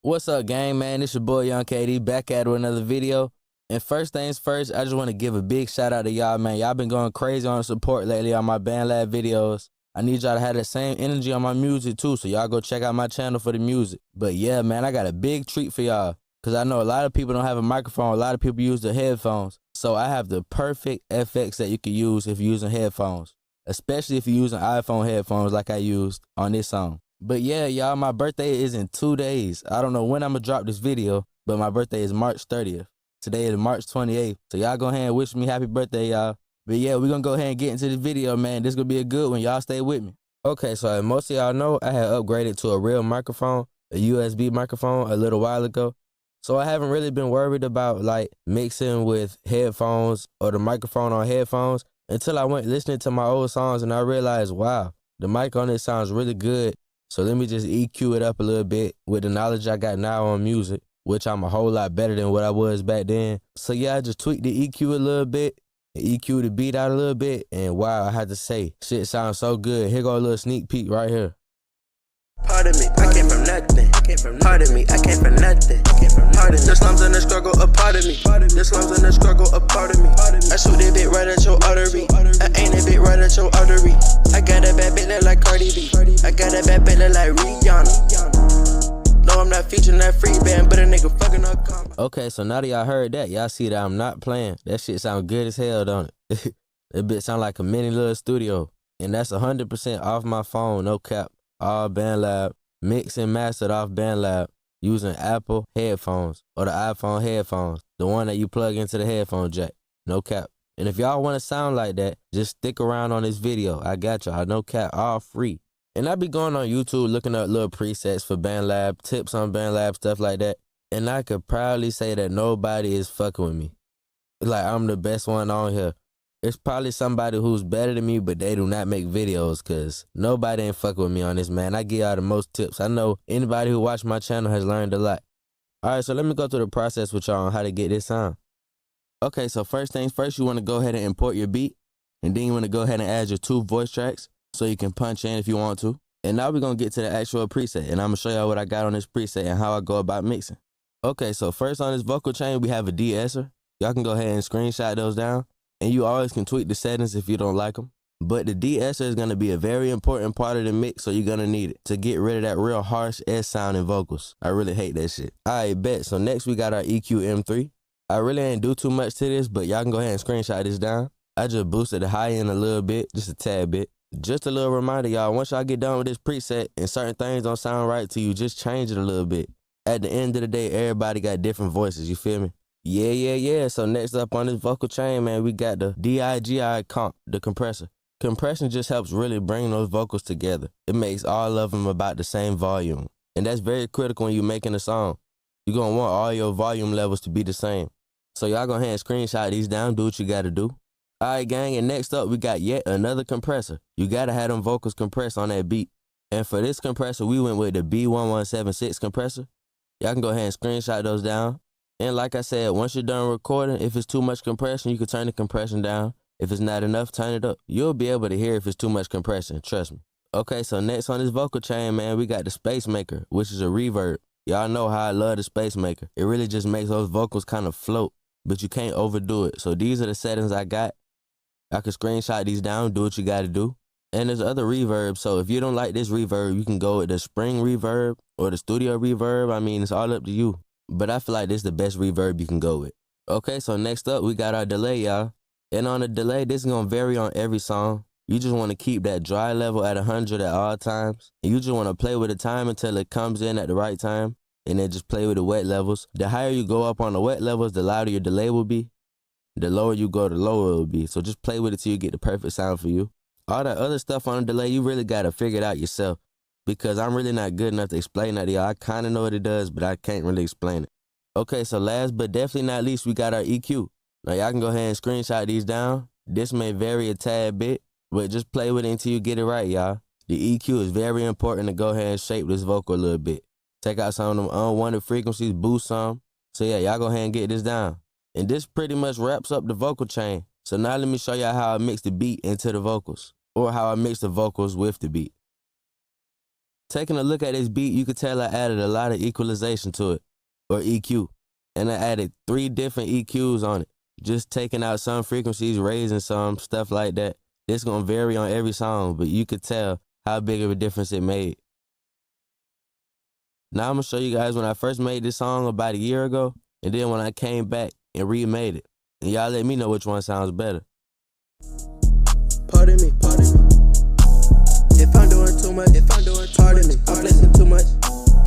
What's up, gang, man? It's your boy, Young KD, back at it with another video. And first things first, I just want to give a big shout out to y'all, man. Y'all been going crazy on support lately on my Bandlab videos. I need y'all to have that same energy on my music, too, so y'all go check out my channel for the music. But yeah, man, I got a big treat for y'all, because I know a lot of people don't have a microphone. A lot of people use the headphones. So I have the perfect FX that you can use if you're using headphones, especially if you're using iPhone headphones like I used on this song. But yeah, y'all, my birthday is in 2 days. I don't know when I'm going to drop this video, but my birthday is March 30th. Today is March 28th. So y'all go ahead and wish me happy birthday, y'all. But yeah, we're going to go ahead and get into this video, man. This going to be a good one. Y'all stay with me. Okay, so as most of y'all know, I had upgraded to a real microphone, a USB microphone, a little while ago. So I haven't really been worried about like mixing with headphones or the microphone on headphones until I went listening to my old songs and I realized, wow, the mic on this sounds really good. So let me just EQ it up a little bit with the knowledge I got now on music, which I'm a whole lot better than what I was back then. So yeah, I just tweaked the EQ a little bit, EQ the beat out a little bit, and wow, I had to say, shit sounds so good. Here go a little sneak peek right here. Pardon me, I came from nothing. Pardon me, I came from nothing. Pardon the slums and the struggle, a part of me. The slums and the struggle, a part of me. I shoot that bit right at your artery. I aim that bit right at your artery. I got a bad bitch like Cardi B. I got a bad bitch like Rihanna. No, I'm not featuring that free band, but a nigga fucking up karma. Okay, so now that y'all heard that, y'all see that I'm not playing. That shit sound good as hell, don't it? That bitch sound like a mini little studio. And that's 100% off my phone, no cap. All Bandlab, mixed and mastered off Bandlab using Apple headphones or the iPhone headphones, the one that you plug into the headphone jack, no cap. And if y'all want to sound like that, just stick around on this video. I got y'all, no cap, all free. And I be going on YouTube looking up little presets for Bandlab, tips on Bandlab, stuff like that. And I could proudly say that nobody is fucking with me. Like, I'm the best one on here. It's probably somebody who's better than me, but they do not make videos, because nobody ain't fucking with me on this, man. I give y'all the most tips. I know anybody who watched my channel has learned a lot. All right, so let me go through the process with y'all on how to get this sound. Okay, so first things first, you want to go ahead and import your beat, and then you want to go ahead and add your 2 voice tracks so you can punch in if you want to. And now we're going to get to the actual preset, and I'm going to show y'all what I got on this preset and how I go about mixing. Okay, so first on this vocal chain, we have a de-esser. Y'all can go ahead and screenshot those down. And you always can tweak the settings if you don't like them. But the de-esser is going to be a very important part of the mix, so you're going to need it to get rid of that real harsh S sound in vocals. I really hate that shit. All right, bet. So next we got our EQ M3. I really ain't do too much to this, but y'all can go ahead and screenshot this down. I just boosted the high end a little bit, just a tad bit. Just a little reminder, y'all, once y'all get done with this preset and certain things don't sound right to you, just change it a little bit. At the end of the day, everybody got different voices, you feel me? Yeah. So next up on this vocal chain, man, we got the DIGI comp, the compressor. Compression just helps really bring those vocals together. It makes all of them about the same volume. And that's very critical when you're making a song. You're going to want all your volume levels to be the same. So y'all go ahead and screenshot these down, do what you got to do. All right, gang, and next up, we got yet another compressor. You got to have them vocals compressed on that beat. And for this compressor, we went with the B1176 compressor. Y'all can go ahead and screenshot those down. And like I said, once you're done recording, if it's too much compression, you can turn the compression down. If it's not enough, turn it up. You'll be able to hear if it's too much compression, trust me. Okay, so next on this vocal chain, man, we got the Space Maker, which is a reverb. Y'all know how I love the Space Maker. It really just makes those vocals kind of float, but you can't overdo it. So these are the settings I got. I can screenshot these down, do what you got to do. And there's other reverbs, so if you don't like this reverb, you can go with the Spring reverb or the Studio reverb. I mean, it's all up to you. But I feel like this is the best reverb you can go with. Okay, so next up, we got our delay, y'all. And on the delay, this is going to vary on every song. You just want to keep that dry level at 100 at all times. And you just want to play with the time until it comes in at the right time. And then just play with the wet levels. The higher you go up on the wet levels, the louder your delay will be. The lower you go, the lower it will be. So just play with it till you get the perfect sound for you. All that other stuff on the delay, you really got to figure it out yourself. Because I'm really not good enough to explain that to y'all. I kind of know what it does, but I can't really explain it. Okay, so last but definitely not least, we got our EQ. Now, y'all can go ahead and screenshot these down. This may vary a tad bit, but just play with it until you get it right, y'all. The EQ is very important to go ahead and shape this vocal a little bit. Take out some of them unwanted frequencies, boost some. So yeah, y'all go ahead and get this down. And this pretty much wraps up the vocal chain. So now let me show y'all how I mix the beat into the vocals, or how I mix the vocals with the beat. Taking a look at this beat, you could tell I added a lot of equalization to it, or EQ. And I added 3 different EQs on it. Just taking out some frequencies, raising some, stuff like that. It's gonna vary on every song, but you could tell how big of a difference it made. Now I'm gonna show you guys when I first made this song about a year ago, and then when I came back and remade it. And y'all let me know which one sounds better. Pardon me. If I'm doing too much, pardon me. I'm blessing too much,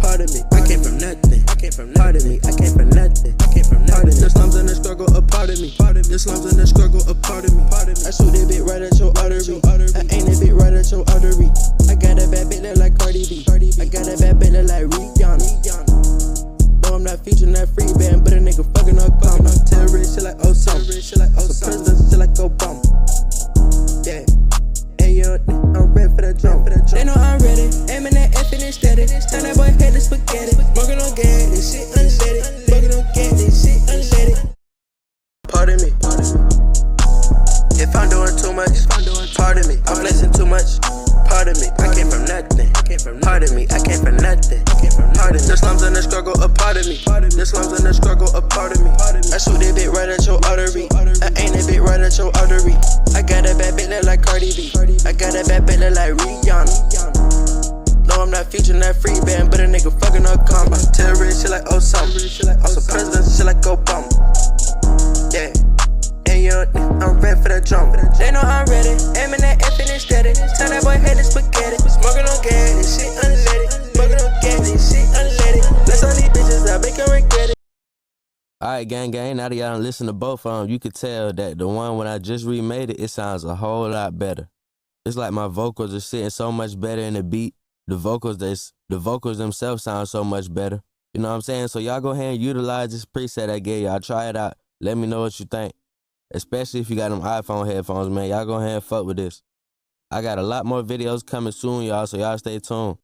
pardon me. I came from nothing, pardon me. I came from nothing, pardon me. The slums and the struggle, a part of me. The slums and the struggle, a part of me. I shoot that bit right at your artery. I aim that bit right at your artery. I got a bad bitch look like Cardi B. I got a bad bitch look like Rihanna. No, I'm not featuring that free band, but a nigga fucking up calm. Terrorist shit like Osama. President shit like Obama. Yeah. I'm ready for that drum. They know I'm ready. Aiming that F and steady. Turn that boy head to spaghetti. Smoking on gas, this shit unleaded. Smoking on gas, this shit unleaded. Pardon me. If I'm doing too much, pardon me. I'm blessing too much, pardon me. I came from nothing, pardon me. I came from nothing, pardon me. The slums and the struggle, a part of me. The slums and the struggle, a part of me. I shoot that bit right at your artery. I aim that bit right at your artery. I got a bad bitch look like Cardi B. I got a bad bitch look like Rihanna. No, I'm not featuring that free band, but a nigga fucking up calm. Terrorist shit like Osama. President shit like Obama. Yeah. I'm ready for that drum. They know I'm ready. Aiming that F and steady. Turn that boy head to spaghetti. Smoking on gas, this shit unleaded. Smoking on gas, this shit unleaded. Let's on these bitches, I make them regret it. Alright, gang, now that y'all done listen to both of them, you could tell that the one when I just remade it, it sounds a whole lot better. It's like my vocals are sitting so much better in the beat. The vocals themselves sound so much better. You know what I'm saying? So y'all go ahead and utilize this preset I gave y'all. Try it out. Let me know what you think. Especially if you got them iPhone headphones, man. Y'all go ahead and fuck with this. I got a lot more videos coming soon, y'all, so y'all stay tuned.